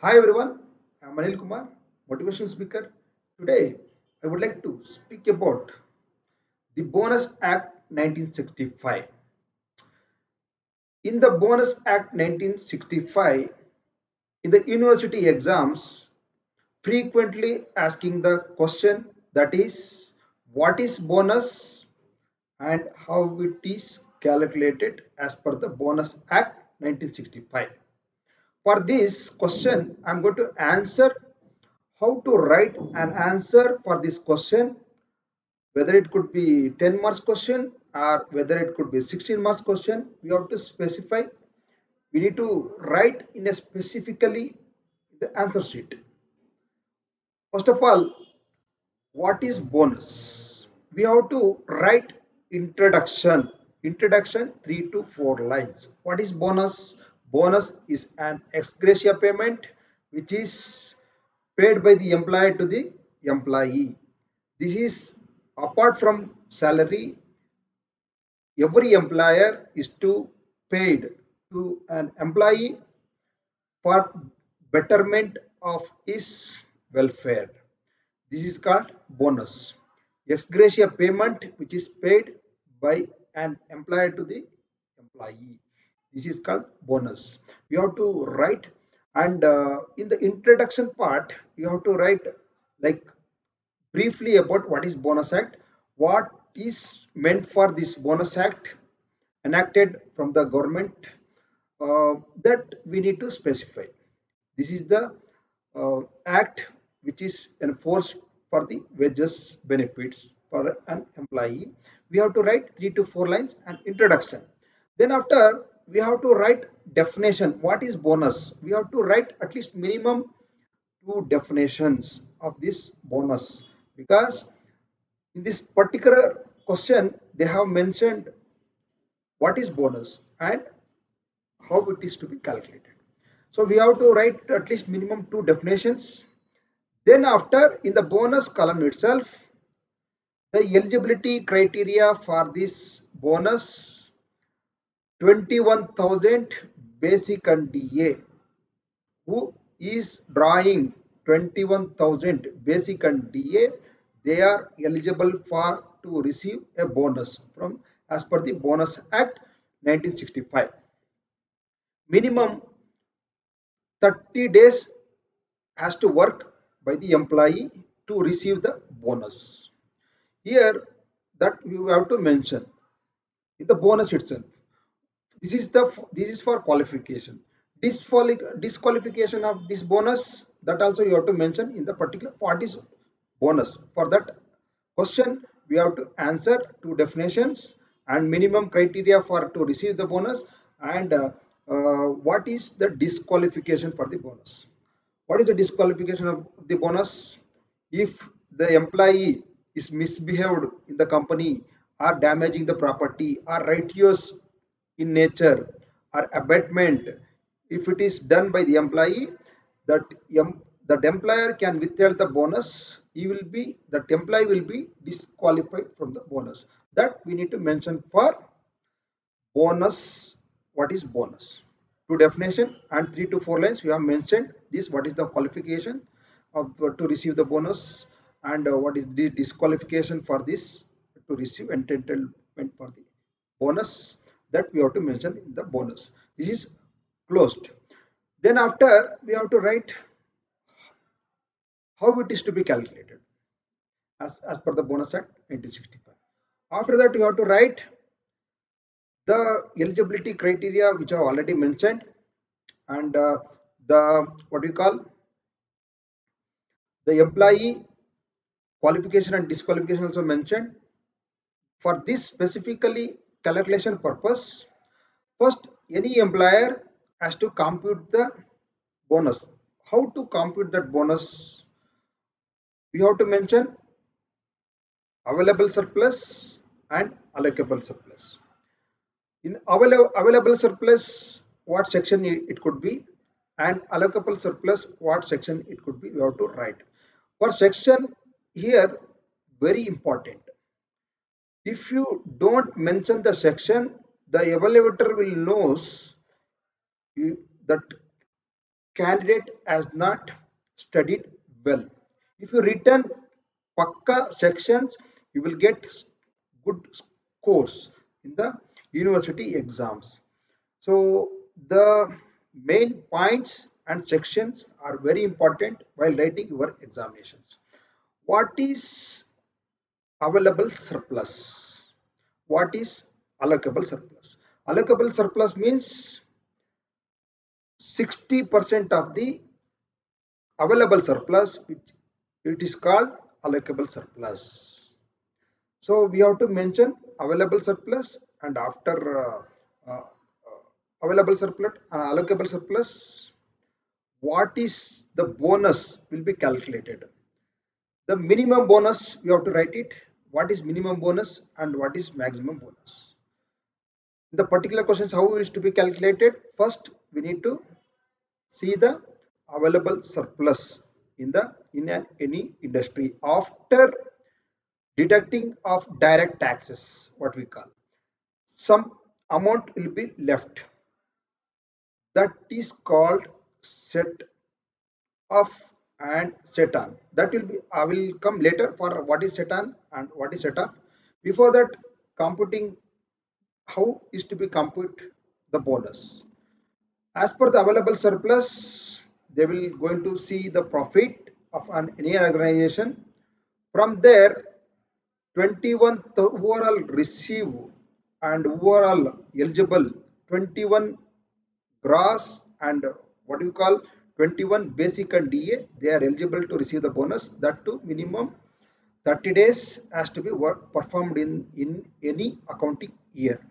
Hi everyone, I'm Anil Kumar, motivational speaker. Today, I would like to speak about the Bonus Act 1965. In the Bonus Act 1965, in the university exams, frequently asking the question that is, what is bonus and how it is calculated as per the Bonus Act 1965. For this question, I'm going to answer how to write an answer for this question, whether it could be 10 marks question or whether it could be 16 marks question. We have to specify. We need to write in a specifically the answer sheet. First of all, what is bonus? We have to write introduction. Introduction 3 to 4 lines. What is bonus? Bonus is an ex gratia payment which is paid by the employer to the employee. This is apart from salary. Every employer is to paid to an employee for betterment of his welfare. This is called bonus. Ex gratia payment which is paid by an employer to the employee. This is called bonus. We have to write, and in the introduction part, you have to write like briefly about what is bonus act, what is meant for this bonus act enacted from the government, that we need to specify. This is the act which is enforced for the wages benefits for an employee. We have to write 3 to 4 lines and introduction. Then after we have to write definition. What is bonus? We have to write at least minimum two definitions of this bonus, because in this particular question they have mentioned what is bonus and how it is to be calculated. So we have to write at least minimum two definitions. Then after in the bonus column itself, the eligibility criteria for this bonus 21,000 basic and DA. Who is drawing 21,000 basic and DA, they are eligible for to receive a bonus from as per the Bonus Act 1965. Minimum 30 days has to work by the employee to receive the bonus. Here that you have to mention in the bonus itself. This is for qualification. Disqualification of this bonus, that also you have to mention in the particular what is bonus. For that question, we have to answer two definitions and minimum criteria for to receive the bonus, and what is the disqualification for the bonus. What is the disqualification of the bonus? If the employee is misbehaved in the company or damaging the property or righteous in nature or abatement, if it is done by the employee, that that employer can withhold the bonus. He will be that employee will be disqualified from the bonus. That we need to mention for bonus. What is bonus? Two definition and 3 to 4 lines we have mentioned this. What is the qualification of to receive the bonus, and what is the disqualification for this to receive entitlement for the bonus, that we have to mention in the bonus. This is closed. Then after we have to write how it is to be calculated as per the Bonus Act 1965. After that you have to write the eligibility criteria which I have already mentioned, and the what we call the employee qualification and disqualification also mentioned. For this specifically calculation purpose, first any employer has to compute the bonus. How to compute that bonus? We have to mention available surplus and allocable surplus. In available surplus, what section it could be, and allocable surplus, what section it could be, we have to write. For section here, very important. If you don't mention the section, the evaluator will knows that candidate has not studied well. If you return Pakka sections, you will get good scores in the university exams. So the main points and sections are very important while writing your examinations. What is available surplus? What is allocable surplus? Allocable surplus means 60% of the available surplus, which it is called allocable surplus. So we have to mention available surplus, and after available surplus and allocable surplus, what is the bonus will be calculated. The minimum bonus we have to write it. What is minimum bonus and what is maximum bonus? In the particular questions, how is to be calculated? First, we need to see the available surplus in any industry after deducting of direct taxes, what we call. Some amount will be left. That is called set off and set on. That will be, I will come later for what is set on and what is set off. Before that, computing how is to be compute the bonus. As per the available surplus, they will going to see the profit of any organization. From there, 21 the overall receive and overall eligible 21 gross and what do you call 21 basic and DA, they are eligible to receive the bonus. That too minimum 30 days has to be work performed in any accounting year.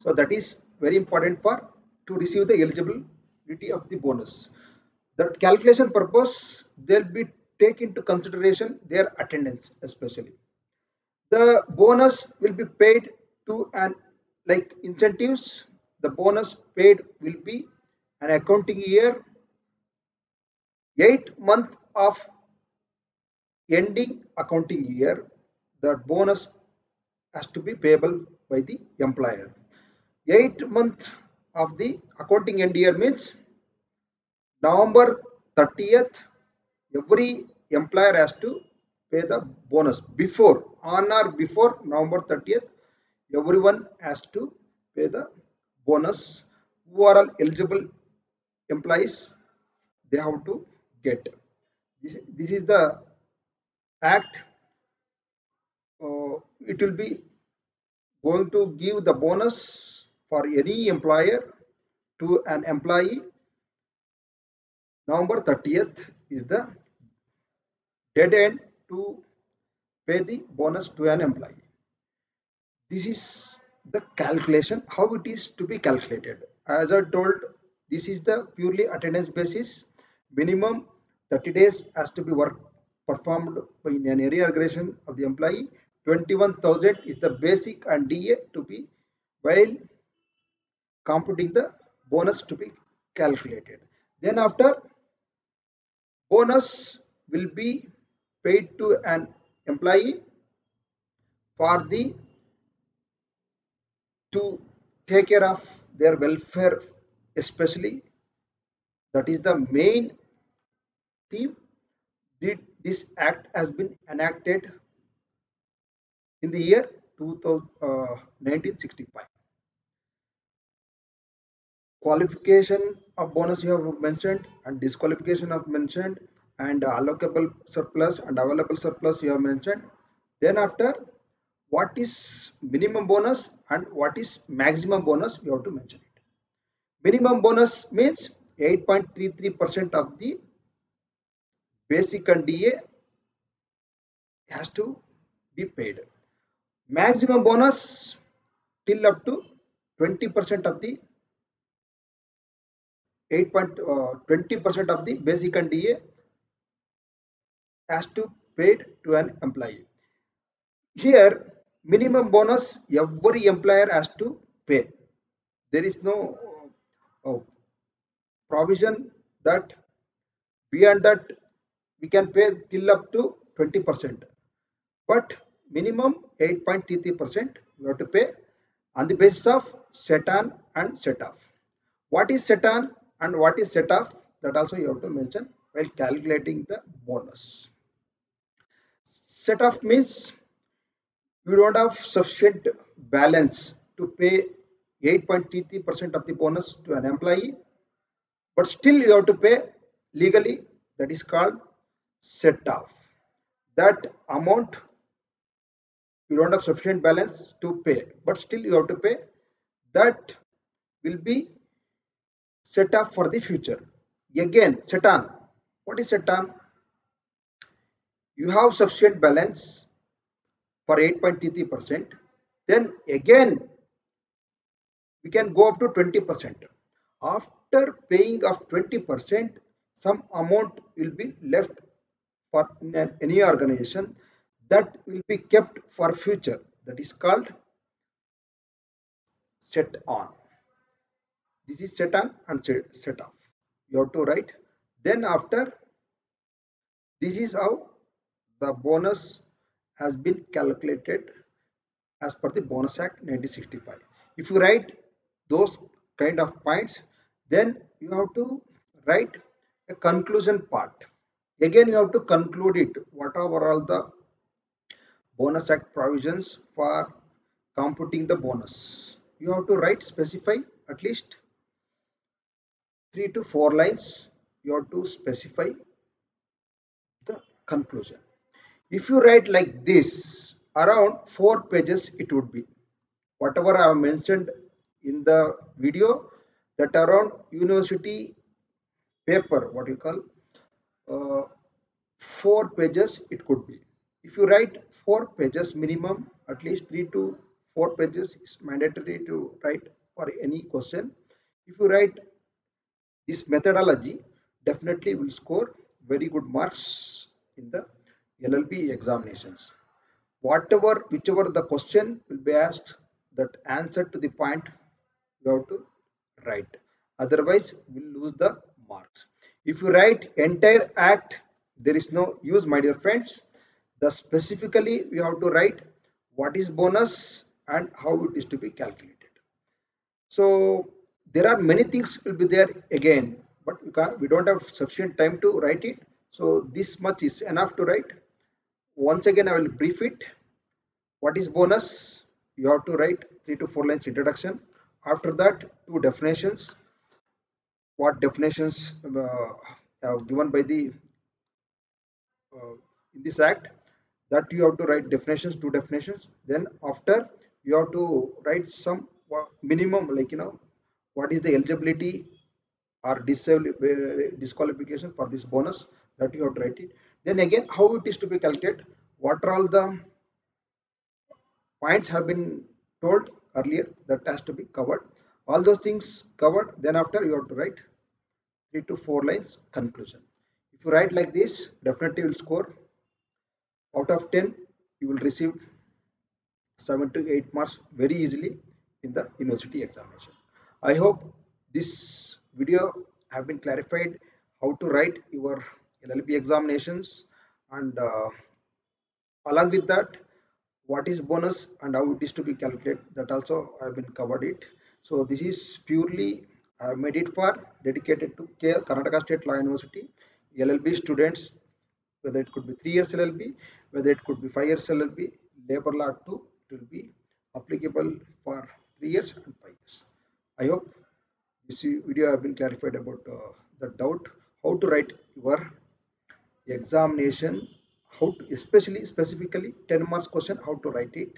So that is very important for to receive the eligibility of the bonus. That calculation purpose, they'll be take into consideration their attendance especially. The bonus will be paid to an like incentives. The bonus paid will be an accounting year 8 month of ending accounting year. The bonus has to be payable by the employer. 8 month of the accounting end year means November 30th, every employer has to pay the bonus before on or before November 30th. Everyone has to pay the bonus. Who are all eligible employees, they have to get. This is the act. It will be going to give the bonus for any employer to an employee. November 30th is the dead end to pay the bonus to an employee. This is the calculation, how it is to be calculated. As I told, this is the purely attendance basis. Minimum 30 days has to be work performed in an area organization of the employee. 21,000 is the basic and DA to be while computing the bonus to be calculated. Then after, bonus will be paid to an employee for the to take care of their welfare, especially. That is the main theme. This act has been enacted in the year 1965. Qualification of bonus you have mentioned, and disqualification of mentioned, and allocable surplus and available surplus you have mentioned. Then after, what is minimum bonus and what is maximum bonus, you have to mention it. Minimum bonus means 8.33% of the basic and DA has to be paid. Maximum bonus till up to 20% of the 8.20% of the basic and DA has to paid to an employee. Here, minimum bonus every employer has to pay. There is no provision that beyond that we can pay till up to 20%, but minimum 8.33% we have to pay on the basis of set on and set off. What is set on and what is set off? that also you have to mention while calculating the bonus. Set off means you don't have sufficient balance to pay 8.33% of the bonus to an employee, but still you have to pay legally. That is called set off. That amount you don't have sufficient balance to pay, but still you have to pay. That will be set off for the future. Again, set on. What is set on? You have sufficient balance for 8.33%. Then again, we can go up to 20%. After paying of 20%, some amount will be left for any organization that will be kept for future. That is called set on. This is set on and set off. You have to write. Then after, this is how the bonus has been calculated as per the Bonus Act 1965. If you write those kind of points, then you have to write a conclusion part. Again, you have to conclude it. What are all the Bonus Act provisions for computing the bonus? You have to write, specify at least 3 to 4 lines. You have to specify the conclusion. If you write like this, around 4 pages it would be. Whatever I have mentioned in the video, that around university paper, what you call, uh, 4 pages it could be. If you write 4 pages minimum, at least 3 to 4 pages is mandatory to write for any question. If you write this methodology, definitely will score very good marks in the LLB examinations. Whichever the question will be asked, that answer to the point you have to write. Otherwise, we'll lose the marks. If you write entire act, there is no use, my dear friends. The specifically we have to write what is bonus and how it is to be calculated. So there are many things will be there again, but we don't have sufficient time to write it. So this much is enough to write. Once again, I will brief it. What is bonus? You have to write 3 to 4 lines introduction. After that, two definitions. What definitions given by the in this act, that you have to write definitions, two definitions. Then after, you have to write some minimum, like what is the eligibility or disqualification for this bonus, that you have to write it. Then again, how it is to be calculated, what are all the points have been told earlier, that has to be covered. All those things covered, then after you have to write 3 to 4 lines conclusion. If you write like this, definitely will score out of 10. You will receive 7 to 8 marks very easily in the university examination. I hope this video have been clarified how to write your LLB examinations, and along with that, what is bonus and how it is to be calculated, that also I have been covered it. So this is purely I have made it for dedicated to Karnataka State Law University LLB students, whether it could be 3 years LLB, whether it could be 5 years LLB, labor law 2, it will be applicable for 3 years and 5 years. I hope this video have been clarified about the doubt how to write your examination, how to, especially specifically 10 marks question, how to write it.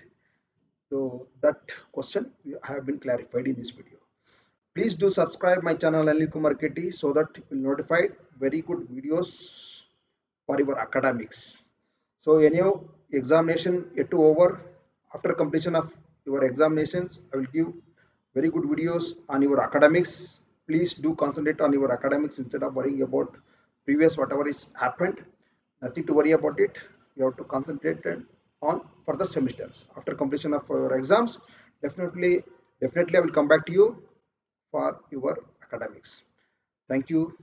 So that question have been clarified in this video. Please do subscribe my channel Anil Kumar KT, so that you will notified very good videos for your academics. So anyhow, examination yet to over. After completion of your examinations, I will give very good videos on your academics. Please do concentrate on your academics instead of worrying about previous whatever is happened. Nothing to worry about it. You have to concentrate on further semesters. After completion of your exams, definitely I will come back to you for your academics. Thank you.